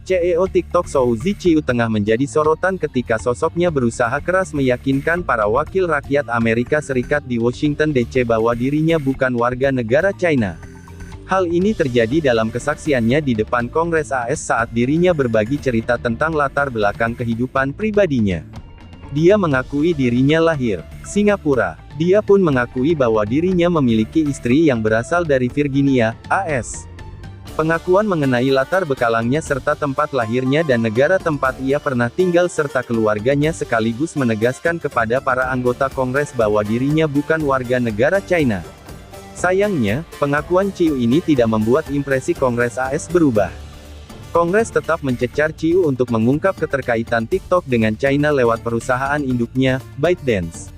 CEO TikTok Shou Zi tengah menjadi sorotan ketika sosoknya berusaha keras meyakinkan para wakil rakyat Amerika Serikat di Washington DC bahwa dirinya bukan warga negara China. Hal ini terjadi dalam kesaksiannya di depan Kongres AS saat dirinya berbagi cerita tentang latar belakang kehidupan pribadinya. Dia mengakui dirinya lahir Singapura. Dia pun mengakui bahwa dirinya memiliki istri yang berasal dari Virginia, AS. Pengakuan mengenai latar bekalangnya serta tempat lahirnya dan negara tempat ia pernah tinggal serta keluarganya sekaligus menegaskan kepada para anggota Kongres bahwa dirinya bukan warga negara China. Sayangnya, pengakuan Chiu ini tidak membuat impresi Kongres AS berubah. Kongres tetap mencecar Chiu untuk mengungkap keterkaitan TikTok dengan China lewat perusahaan induknya, ByteDance.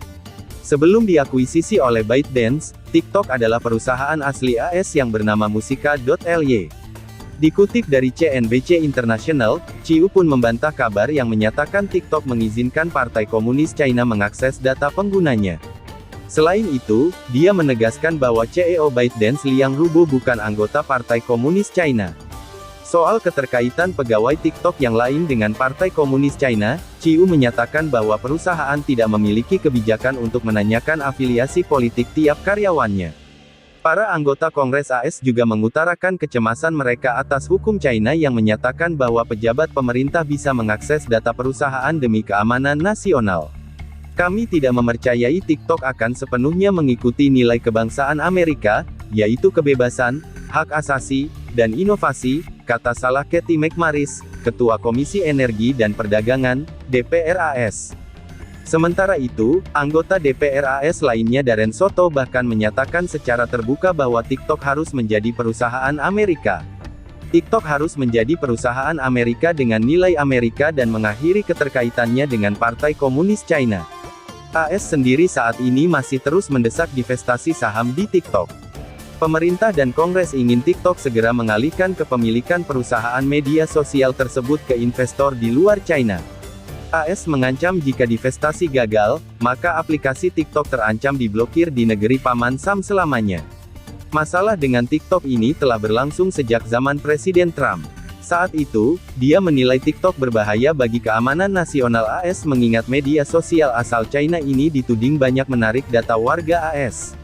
Sebelum diakuisisi oleh ByteDance, TikTok adalah perusahaan asli AS yang bernama Musica.ly. Dikutip dari CNBC International, Chiu pun membantah kabar yang menyatakan TikTok mengizinkan Partai Komunis China mengakses data penggunanya. Selain itu, dia menegaskan bahwa CEO ByteDance Liang Rubo bukan anggota Partai Komunis China. Soal keterkaitan pegawai TikTok yang lain dengan Partai Komunis China, Chiu menyatakan bahwa perusahaan tidak memiliki kebijakan untuk menanyakan afiliasi politik tiap karyawannya. Para anggota Kongres AS juga mengutarakan kecemasan mereka atas hukum China yang menyatakan bahwa pejabat pemerintah bisa mengakses data perusahaan demi keamanan nasional. Kami tidak mempercayai TikTok akan sepenuhnya mengikuti nilai kebangsaan Amerika, yaitu kebebasan, hak asasi, dan inovasi, kata Salah Kathy McMarris, Ketua Komisi Energi dan Perdagangan, DPR AS. Sementara itu, anggota DPR AS lainnya Darren Soto bahkan menyatakan secara terbuka bahwa TikTok harus menjadi perusahaan Amerika. TikTok harus menjadi perusahaan Amerika dengan nilai Amerika dan mengakhiri keterkaitannya dengan Partai Komunis China. AS sendiri saat ini masih terus mendesak divestasi saham di TikTok. Pemerintah dan Kongres ingin TikTok segera mengalihkan kepemilikan perusahaan media sosial tersebut ke investor di luar China. AS mengancam jika divestasi gagal, maka aplikasi TikTok terancam diblokir di negeri Paman Sam selamanya. Masalah dengan TikTok ini telah berlangsung sejak zaman Presiden Trump. Saat itu, dia menilai TikTok berbahaya bagi keamanan nasional AS mengingat media sosial asal China ini dituding banyak menarik data warga AS.